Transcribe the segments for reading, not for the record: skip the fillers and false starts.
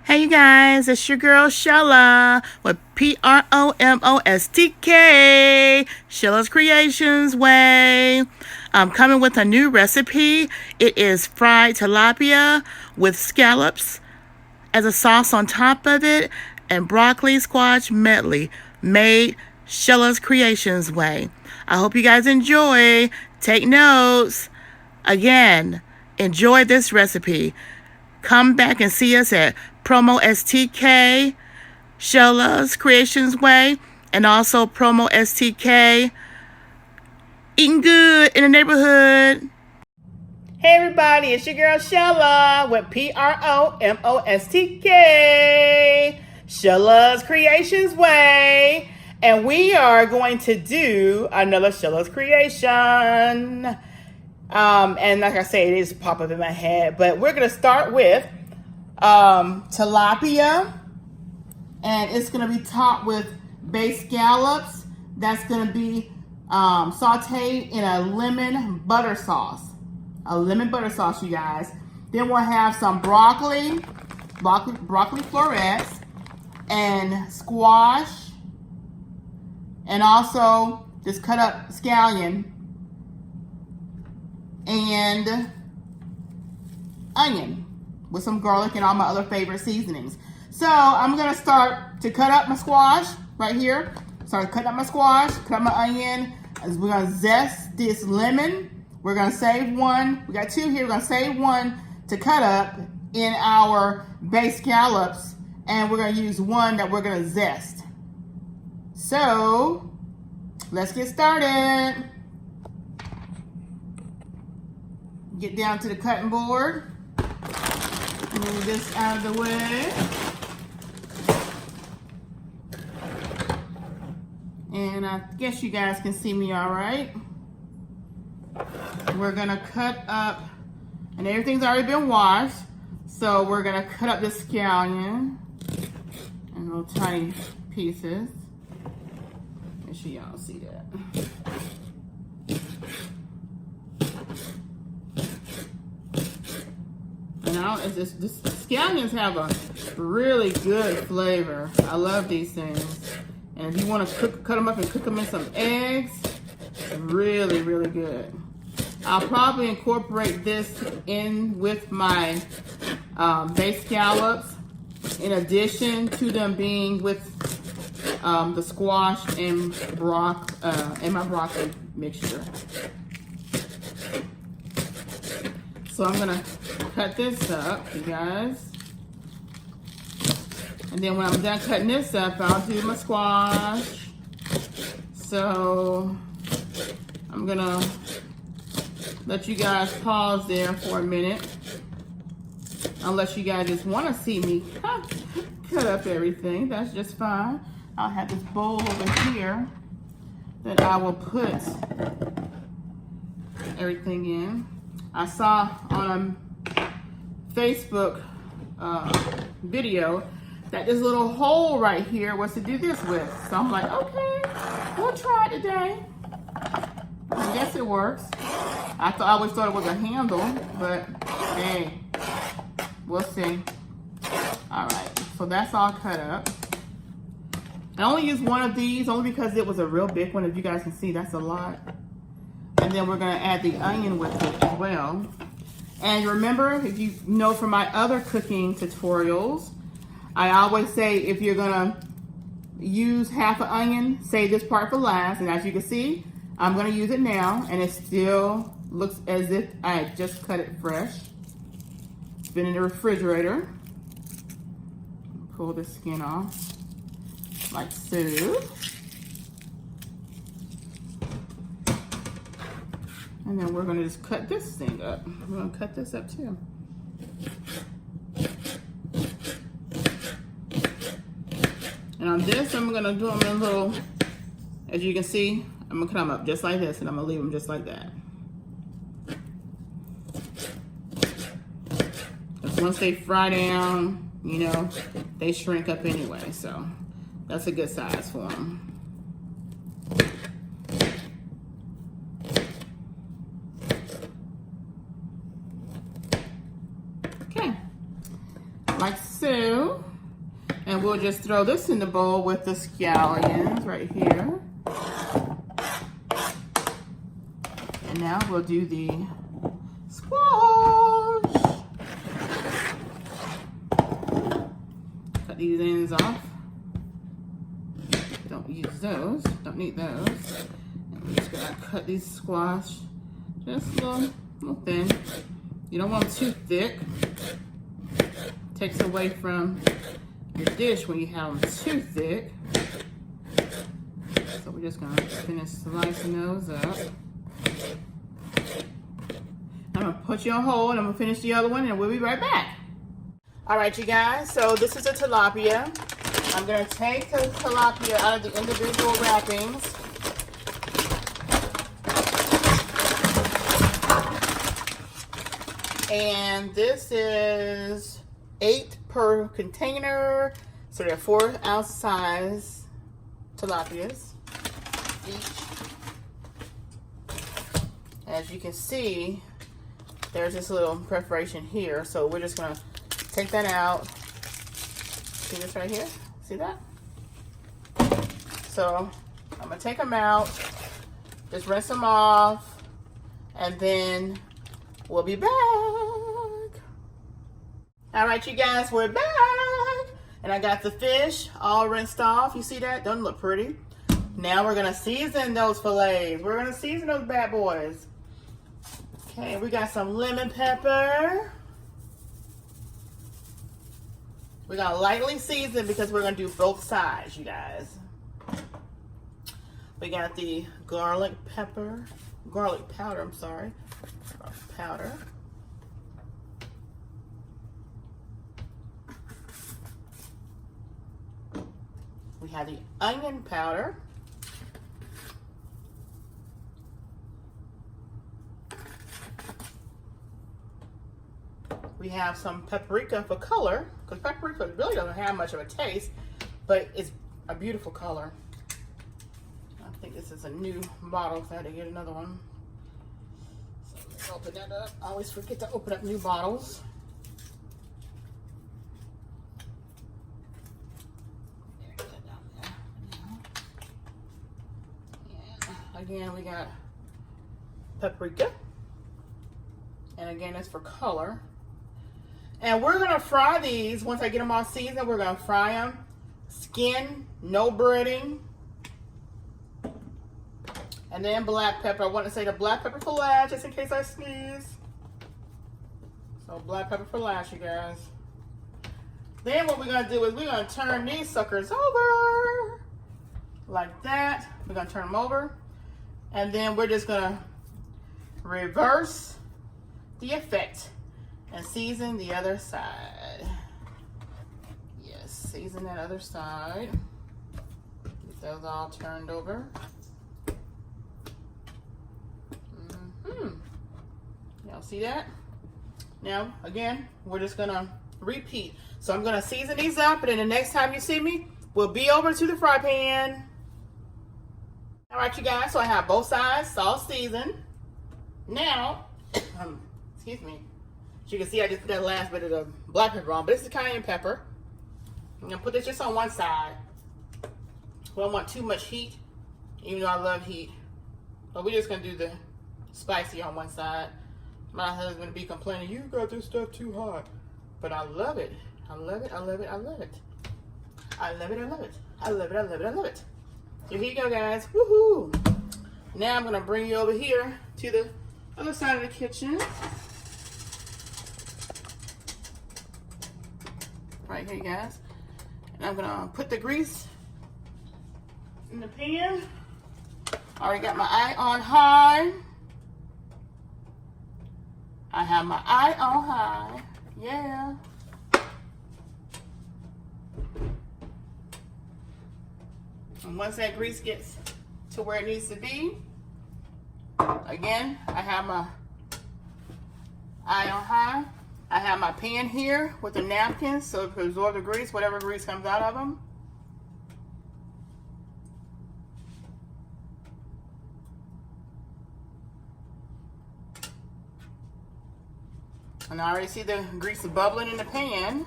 Hey you guys, it's your girl Shella with PROMOSTK, Shella's Creations Way. I'm coming with a new recipe. It is fried tilapia with scallops as a sauce on top of it and broccoli squash medley made Shella's Creations Way. I hope you guys enjoy. Take notes. Again, enjoy this recipe. Come back and see us at PromoSTK, Shella's Creations Way, and also PromoSTK, eating good in the neighborhood. Hey everybody, it's your girl Shella with PROMOSTK, Shella's Creations Way, and we are going to do another Shella's Creation. And like I say, it is pop up in my head, but we're going to start with tilapia, and it's going to be topped with baked scallops. That's going to be sauteed in a lemon butter sauce. You guys. Then we'll have some broccoli florets, and squash, and also just cut up scallion and onion with some garlic and all my other favorite seasonings. So I'm gonna start to cut up my squash right here. Start cutting up my squash, cut up my onion, as we're gonna zest this lemon. We're gonna save one. We got two here. We're gonna save one to cut up in our baked scallops, and we're gonna use one that we're gonna zest. So let's get started. Get down to the cutting board. Move this out of the way. And I guess you guys can see me all right. We're gonna cut up, and everything's already been washed. So we're gonna cut up this scallion in little tiny pieces. Make sure y'all see that. Now, the scallions have a really good flavor. I love these things. And if you want to cut them up and cook them in some eggs, really, really good. I'll probably incorporate this in with my baked scallops, in addition to them being with the squash and my broccoli mixture. So I'm gonna cut this up, you guys. And then when I'm done cutting this up, I'll do my squash. So I'm gonna let you guys pause there for a minute. Unless you guys just wanna see me cut up everything, that's just fine. I'll have this bowl over here that I will put everything in. I saw on a Facebook video that this little hole right here was to do this with. So I'm like, okay, we'll try it today. I guess it works. I always thought it was a handle, but hey, we'll see. All right, so that's all cut up. I only used one of these only because it was a real big one. If you guys can see, that's a lot. And then we're gonna add the onion with it as well. And remember, if you know from my other cooking tutorials, I always say if you're gonna use half an onion, save this part for last. And as you can see, I'm gonna use it now, and it still looks as if I had just cut it fresh. It's been in the refrigerator. Pull the skin off, like so. And then we're gonna just cut this thing up. We're gonna cut this up too. And on this, I'm gonna do them in a little, as you can see, I'm gonna cut them up just like this, and I'm gonna leave them just like that. Because once they fry down, you know, they shrink up anyway, so that's a good size for them. Like so. And we'll just throw this in the bowl with the scallions right here. And now we'll do the squash. Cut these ends off. Don't use those, don't need those. And we're just gonna cut these squash just a little thin. You don't want them too thick. Takes away from your dish when you have them too thick. So we're just gonna finish slicing those up. I'm gonna put you on hold, I'm gonna finish the other one and we'll be right back. All right, you guys, so this is a tilapia. I'm gonna take the tilapia out of the individual wrappings. And this is 8 per container, so they're 4-ounce size tilapias each. As you can see, there's this little perforation here, so we're just gonna take that out. See this right here? See that? So I'm gonna take them out, just rinse them off, and then we'll be back. All right, you guys, we're back. And I got the fish all rinsed off. You see that? Doesn't look pretty. Now we're gonna season those fillets. We're gonna season those bad boys. Okay, we got some lemon pepper. We're gonna lightly season because we're gonna do both sides, you guys. We got the garlic powder, I'm sorry. Powder. We have the onion powder. We have some paprika for color, because paprika really doesn't have much of a taste, but it's a beautiful color. I think this is a new bottle, so I had to get another one. So let's open that up. I always forget to open up new bottles. Again, we got paprika, and again, it's for color. And we're gonna fry these once I get them all seasoned. We're gonna fry them, skin, no breading, and then black pepper. I want to say the black pepper for last, just in case I sneeze. So black pepper for last, you guys. Then what we're gonna do is we're gonna turn these suckers over like that. We're gonna turn them over. And then we're just gonna reverse the effect and season the other side. Yes, season that other side. Get those all turned over. Y'all see that? Now, again, we're just gonna repeat. So I'm gonna season these up, and then the next time you see me, we'll be over to the fry pan. All right, you guys, so I have both sides salt seasoned. Now, excuse me, as you can see, I just put that last bit of the black pepper on, but this is cayenne pepper. I'm gonna put this just on one side. We don't want too much heat, even though I love heat. But we're just gonna do the spicy on one side. My husband be complaining, you got this stuff too hot. But I love it. I love it, I love it, I love it. I love it, I love it. I love it, I love it, I love it. So here you go, guys. Woohoo! Now I'm gonna bring you over here to the other side of the kitchen. Right here, you guys. And I'm gonna put the grease in the pan. Already got my eye on high. I have my eye on high. Yeah. And once that grease gets to where it needs to be, again, I have my eye on high. I have my pan here with a napkin so it can absorb the grease, whatever grease comes out of them. And I already see the grease bubbling in the pan.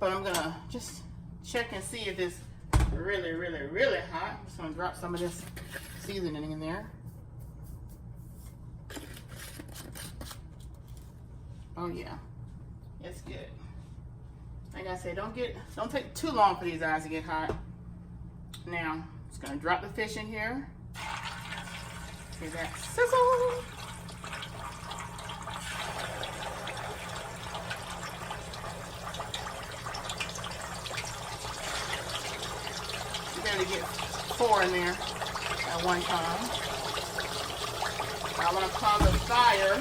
But I'm gonna just check and see if it's really, really, really hot. I'm just gonna drop some of this seasoning in there. Oh yeah, it's good. Like I said, don't take too long for these eyes to get hot. Now, I'm just gonna drop the fish in here. Hear that sizzle. You gotta get 4 in there at one time. I wanna cause a fire.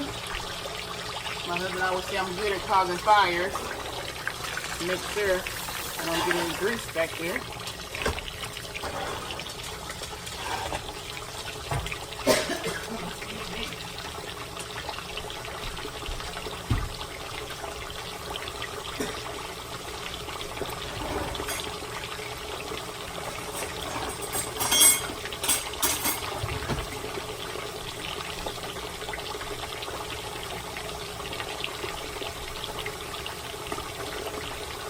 My husband always say I'm good at causing fires. Make sure I don't get any grease back there.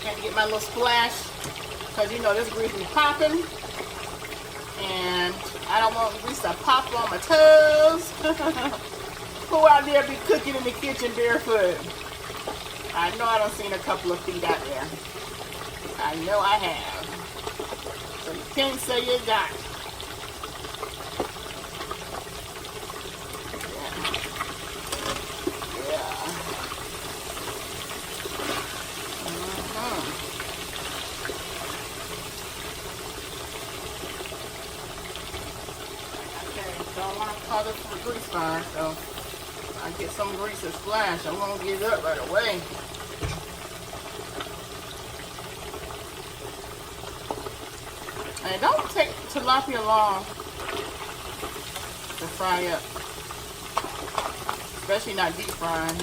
Had to get my little splash because you know this grease be popping, and I don't want grease to pop on my toes. Who out there be cooking in the kitchen barefoot? I know I done seen a couple of feet out there. I know I have. So you can't say you got it. Don't want to cause it for grease fire, so I get some grease to splash. I won't get it up right away. And it don't take tilapia long to fry up, especially not deep frying.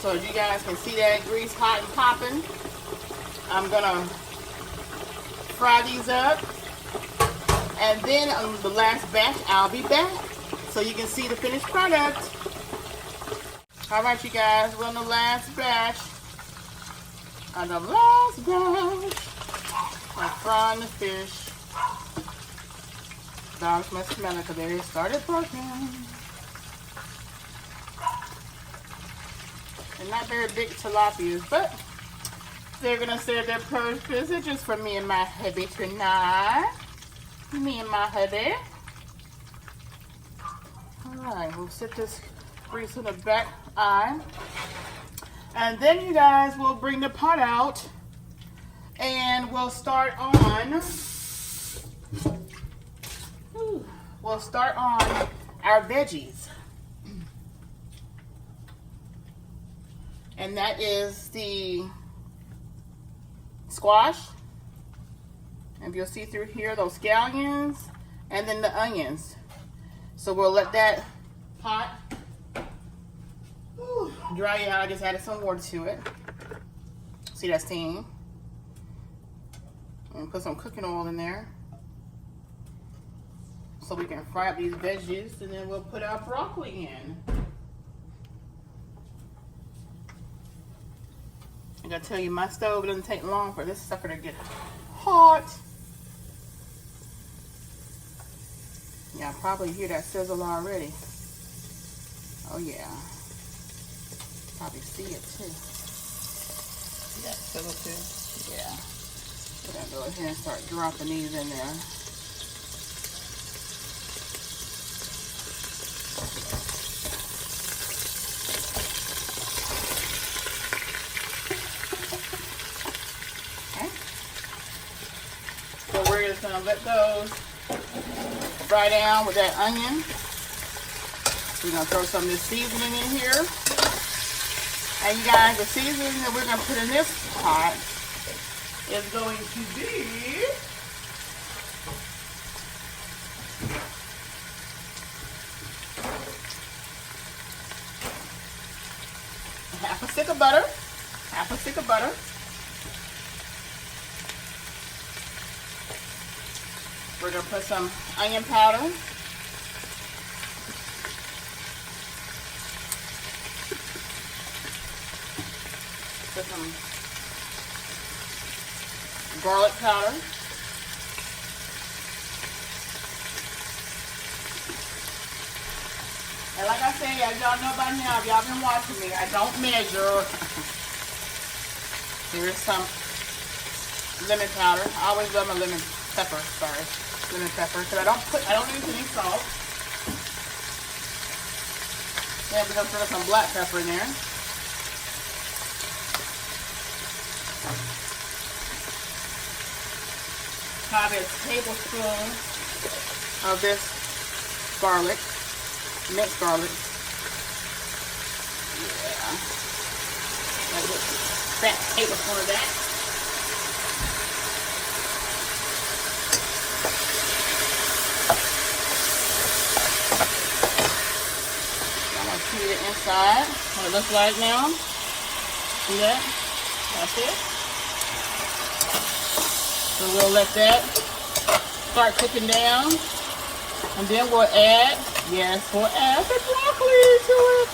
So as you guys can see that grease hot and popping, I'm gonna fry these up. And then on the last batch, I'll be back so you can see the finished product. All right, you guys, we're on the last batch. On the last batch, I'm frying the fish. Dogs must smell it because they started barking. They're not very big tilapias, but they're gonna serve their purpose. It's just for me and my hubby tonight. Me and my hubby. Alright, we'll set this grease in the back eye. And then you guys will bring the pot out and we'll start on our veggies. And that is the squash. And you'll see through here those scallions and then the onions. So we'll let that pot dry out. I just added some water to it. See that steam? And put some cooking oil in there so we can fry up these veggies, and then we'll put our broccoli in. I gotta tell you, my stove doesn't take long for this sucker to get hot. Y'all probably hear that sizzle already. Oh yeah. Probably see it too. See that sizzle too? Yeah. We're gonna go ahead and start dropping these in there. Okay. So we're just gonna let those fry down with that onion. We're gonna throw some of this seasoning in here. And you guys, the seasoning that we're gonna put in this pot is going to be half a stick of butter. Half a stick of butter. We're gonna put some onion powder. Put some garlic powder. And like I say, as y'all know by now, if y'all been watching me, I don't measure. Here's some lemon powder. I always love my lemon pepper, lemon pepper, because I don't use any salt. And we're gonna throw some black pepper in there. Have a tablespoon of this garlic, minced garlic. Yeah, a fat tablespoon of that. I'm gonna see it inside. What it looks like now. See that? That's it. So we'll let that start cooking down, and then we'll add, yes, we'll add the broccoli to it.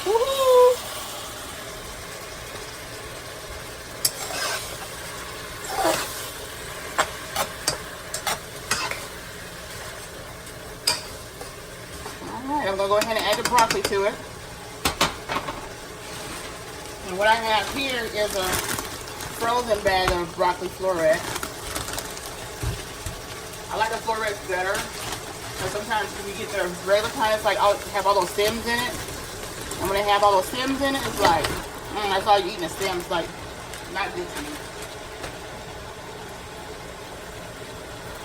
Woohoo! All right, I'm gonna go ahead and add the broccoli to it. And what I have here is a frozen bag of broccoli florets. I like the florets better, because sometimes when you get the regular kind, it's like have all those stems in it. And when they have all those stems in it, it's like, that's all you eating, the stems. It's like, not good to me.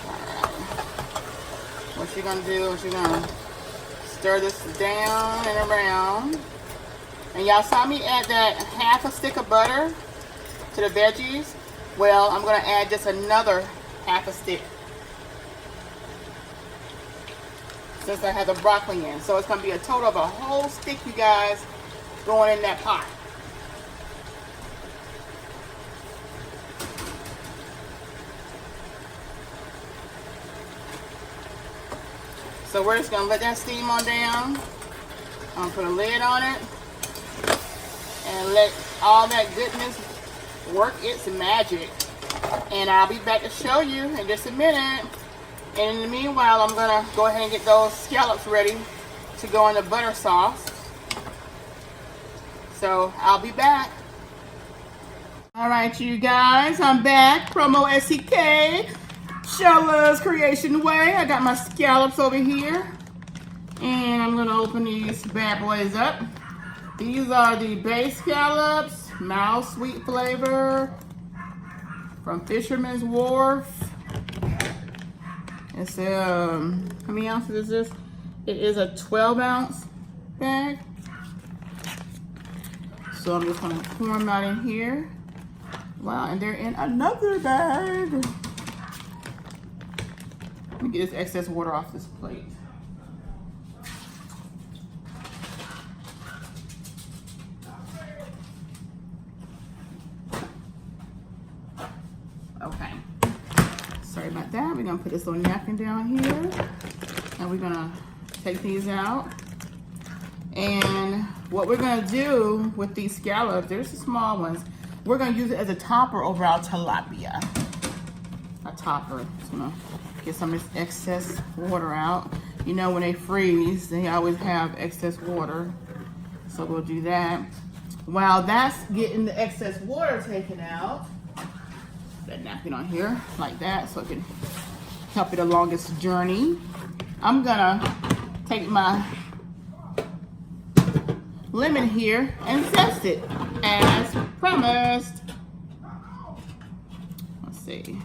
Alright. What you're going to do is you're going to stir this down and around. And y'all saw me add that half a stick of butter to the veggies. Well, I'm going to add just another half a stick, since I have the broccoli in. So it's going to be a total of a whole stick, you guys, going in that pot. So we're just going to let that steam on down. I'm going to put a lid on it and let all that goodness work its magic. And I'll be back to show you in just a minute. And in the meanwhile, I'm going to go ahead and get those scallops ready to go in the butter sauce. So I'll be back. All right, you guys, I'm back. PromoSTK, Shella's Creation Way. I got my scallops over here. And I'm going to open these bad boys up. These are the bay scallops, mild sweet flavor from Fisherman's Wharf. It's how many ounces is this? It is a 12-ounce bag. So I'm just gonna pour them out in here. Wow, and they're in another bag. Let me get this excess water off this plate. Okay. Sorry about that. We're gonna put this little napkin down here, and we're gonna take these out. And what we're gonna do with these scallops, there's the small ones, we're gonna use it as a topper over our tilapia. A topper. Just gonna get some of this excess water out. You know, when they freeze, they always have excess water. So we'll do that. While that's getting the excess water taken out, that napkin on here like that, so it can help it along its journey. I'm gonna take my lemon here and zest it as promised. Let's see.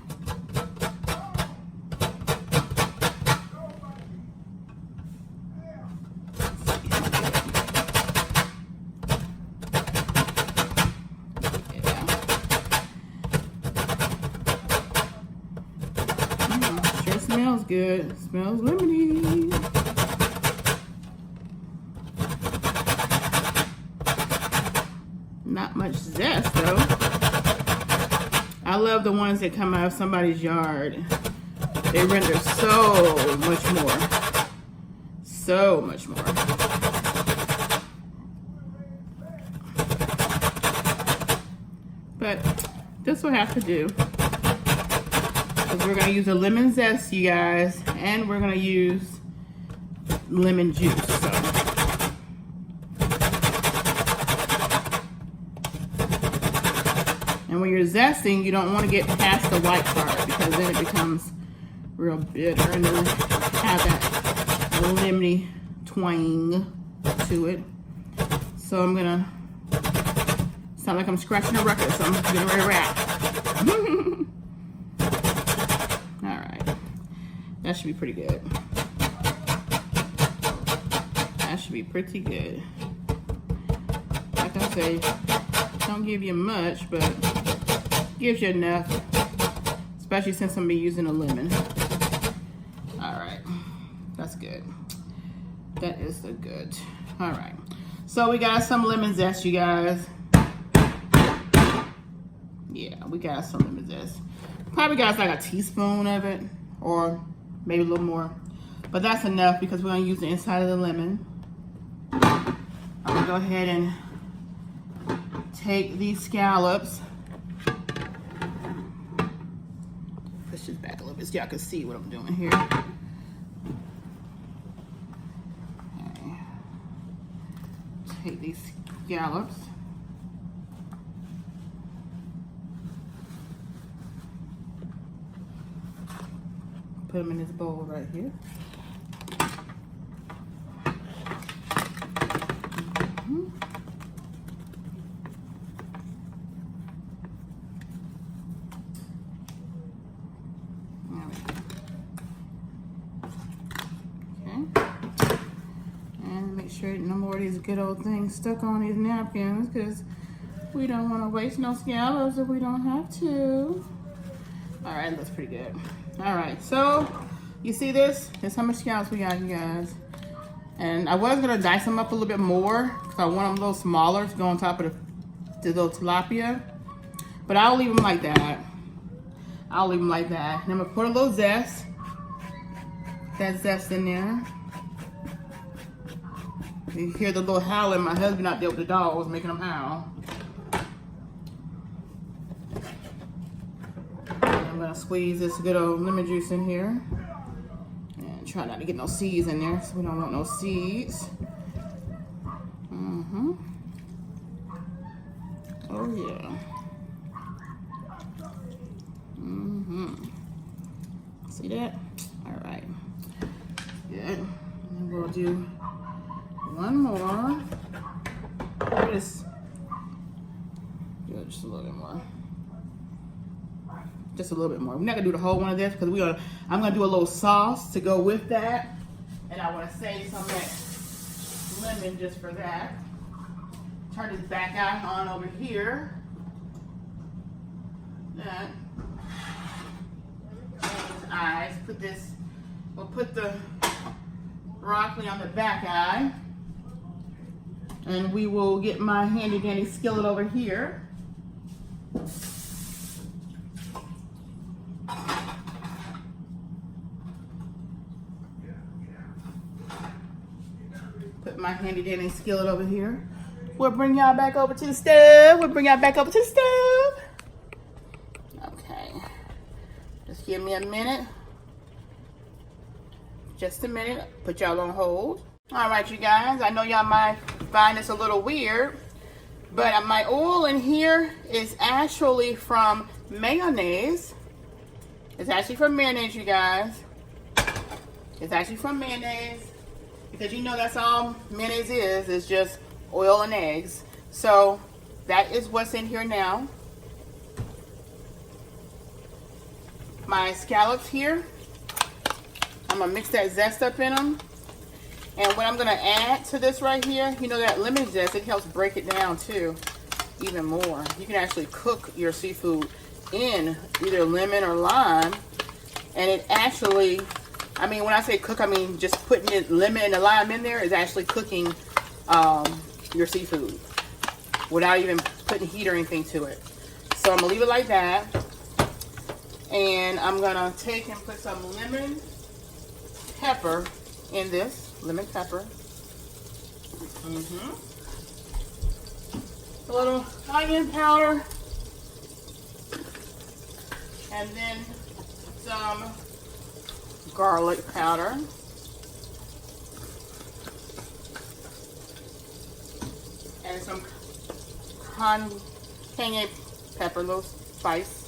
Smells good. It smells lemony. Not much zest though. I love the ones that come out of somebody's yard. They render so much more. So much more. But this will have to do. Because we're going to use a lemon zest, you guys. And we're going to use lemon juice. So. And when you're zesting, you don't want to get past the white part because then it becomes real bitter and then have that lemony twang to it. So I'm gonna sound like I'm scratching a record, so I'm getting ready to rap. All right, that should be pretty good. That should be pretty good. Like I say, don't give you much, but gives you enough, especially since I'm gonna be using a lemon. All right, that's good. That is the good. All right, so we got some lemon zest, you guys. Yeah, we got some lemon zest. Probably got like a teaspoon of it, or maybe a little more, but that's enough because we're gonna use the inside of the lemon. I'm gonna go ahead and take these scallops. Push this back a little bit so y'all can see what I'm doing here. Okay. Take these scallops. Put them in this bowl right here. No more of these good old things stuck on these napkins because we don't want to waste no scallops if we don't have to. All right, that's pretty good. All right, so you see this? Here's how much scallops we got, you guys. And I was gonna dice them up a little bit more because I want them a little smaller to go on top of the little tilapia. But I'll leave them like that. I'll leave them like that. And I'm gonna put a little zest. That zest in there. You hear the little howling. My husband out there with the dogs making them howl. And I'm gonna squeeze this good old lemon juice in here. And try not to get no seeds in there, so we don't want no seeds. Oh yeah. See that? All right. Good. And we'll do one more. Just do it just a little bit more. Just a little bit more. We're not gonna do the whole one of this because I'm gonna do a little sauce to go with that, and I want to save some of that lemon just for that. Turn this back eye on over here. That. His eyes. Put this. We'll put the broccoli on the back eye. And we will get my handy dandy skillet over here. Put my handy dandy skillet over here. We'll bring y'all back over to the stove. Okay. Just give me a minute. Just a minute. Put y'all on hold. All right, you guys. I know y'all might find this a little weird, but my oil in here is actually from mayonnaise. It's actually from mayonnaise, you guys. It's actually from mayonnaise because you know that's all mayonnaise is. It's just oil and eggs. So that is what's in here now. My scallops here. I'm gonna mix that zest up in them. And what I'm gonna add to this right here, you know that lemon zest, it helps break it down too, even more. You can actually cook your seafood in either lemon or lime. And it actually, I mean, when I say cook, I mean just putting the lemon and the lime in there is actually cooking your seafood without even putting heat or anything to it. So I'm gonna leave it like that. And I'm gonna take and put some lemon pepper in this. Lemon pepper. A little onion powder. And then some garlic powder. And some cayenne pepper, a little spice.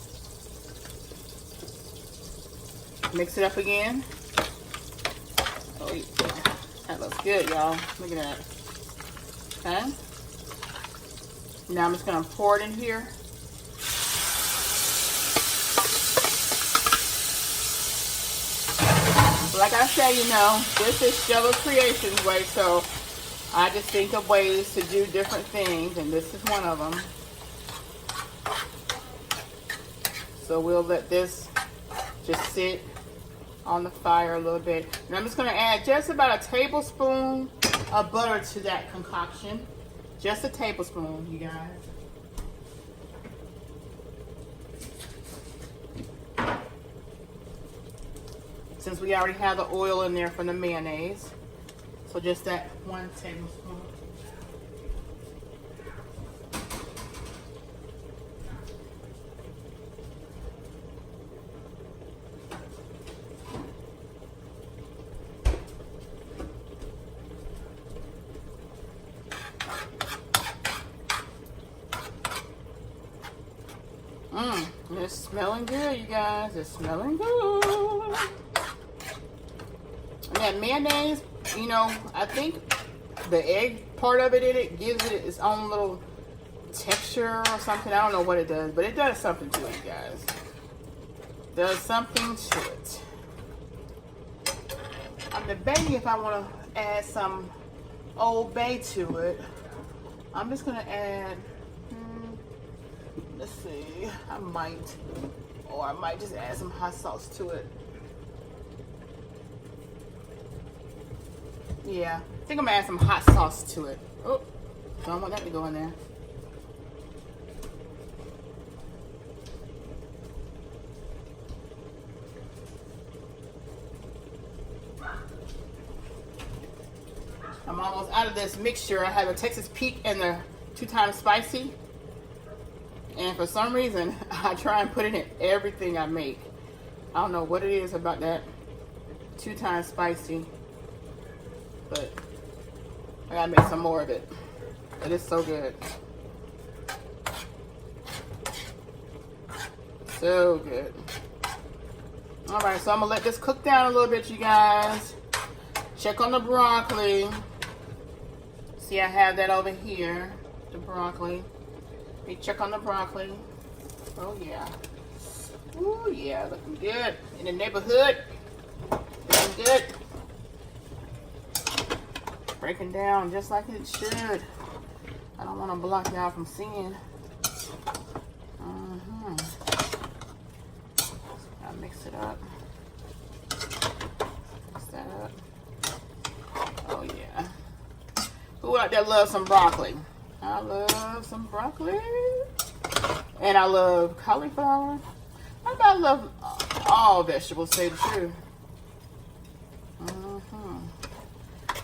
Mix it up again. Oh, yeah. That looks good, y'all. Look at that. Okay. Now I'm just gonna pour it in here. Like I say, you know, this is Stella's Creations way, so I just think of ways to do different things, and this is one of them. So we'll let this just sit on the fire a little bit. And I'm just gonna add just about a tablespoon of butter to that concoction. Just a tablespoon, you guys. Since we already have the oil in there from the mayonnaise. So just that 1 tablespoon. It's smelling good, you guys. It's smelling good. And that mayonnaise, you know, I think the egg part of it in it gives it its own little texture or something. I don't know what it does, but it does something to it, guys. Does something to it. I'm debating if I want to add some Old Bay to it. I'm just going to add, let's see, I might just add some hot sauce to it. Yeah, I think I'm gonna add some hot sauce to it. Oh, don't want that to go in there. I'm almost out of this mixture. I have a Texas Peak and the 2 times spicy. And for some reason, I try and put it in everything I make. I don't know what it is about that 2 times spicy. But I gotta make some more of it. It is so good. So good. Alright, so I'm gonna let this cook down a little bit, you guys. Check on the broccoli. See, I have that over here. The broccoli. Let me check on the broccoli. Oh yeah. Ooh yeah, looking good. In the neighborhood. Looking good. Breaking down just like it should. I don't want to block y'all from seeing. I'll mix it up. Mix that up. Oh yeah. Who out there loves some broccoli? I love some broccoli. And I love cauliflower. I love all vegetables, to say the truth.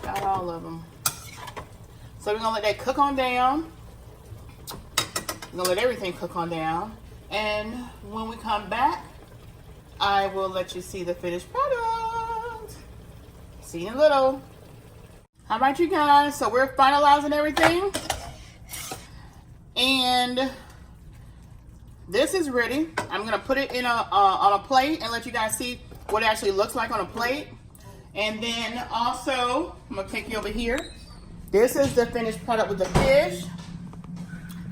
Got all of them. So we're gonna let that cook on down. We're gonna let everything cook on down. And when we come back, I will let you see the finished product. See you in a little. All right, you guys, so we're finalizing everything. And this is ready. I'm gonna put it in on a plate and let you guys see what it actually looks like on a plate. And then also, I'm gonna take you over here. This is the finished product with the fish.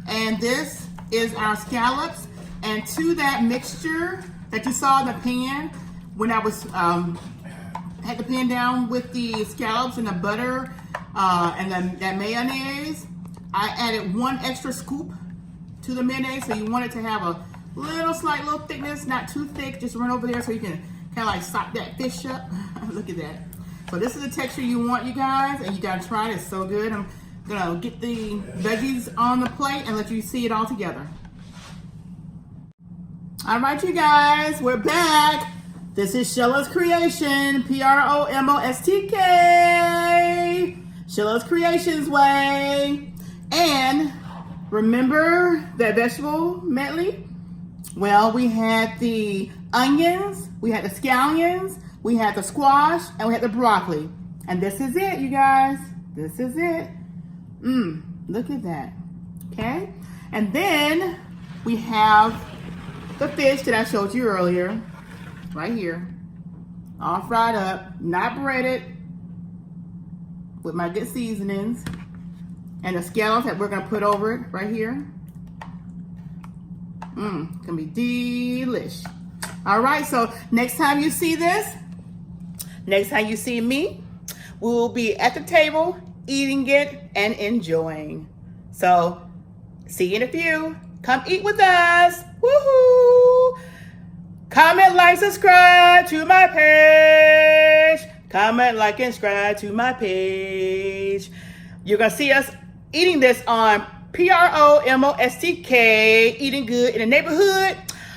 And this is our scallops. And to that mixture that you saw in the pan, when I was, had the pan down with the scallops and the butter and that mayonnaise, I added 1 extra scoop to the mayonnaise. So you want it to have a slight little thickness, not too thick. Just run over there so you can kind of like sop that fish up. Look at that. So this is the texture you want, you guys, and you gotta try it. It's so good. I'm gonna get the veggies on the plate and let you see it all together. All right, you guys, we're back. This is Shella's Creation, PromoSTK, Shella's Creations way. And remember that vegetable medley? Well, we had the onions, we had the scallions, we had the squash, and we had the broccoli. And this is it, you guys. This is it. Look at that. Okay? And then we have the fish that I showed you earlier, right here. All fried up, not breaded, with my good seasonings. And the scallops that we're gonna put over it right here. Gonna be delish. All right, so next time you see this, next time you see me, we will be at the table, eating it and enjoying. So, see you in a few. Come eat with us. Woohoo! Comment, like, subscribe to my page. Comment, like, and subscribe to my page. You're gonna see us eating this on PromoSTK, eating good in the neighborhood.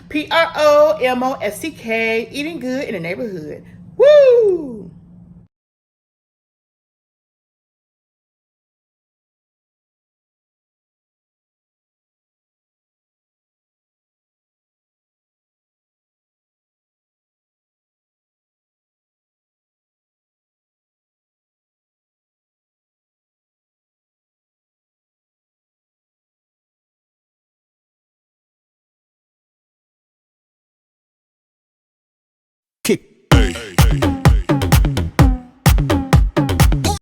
PromoSTK, eating good in the neighborhood. Woo!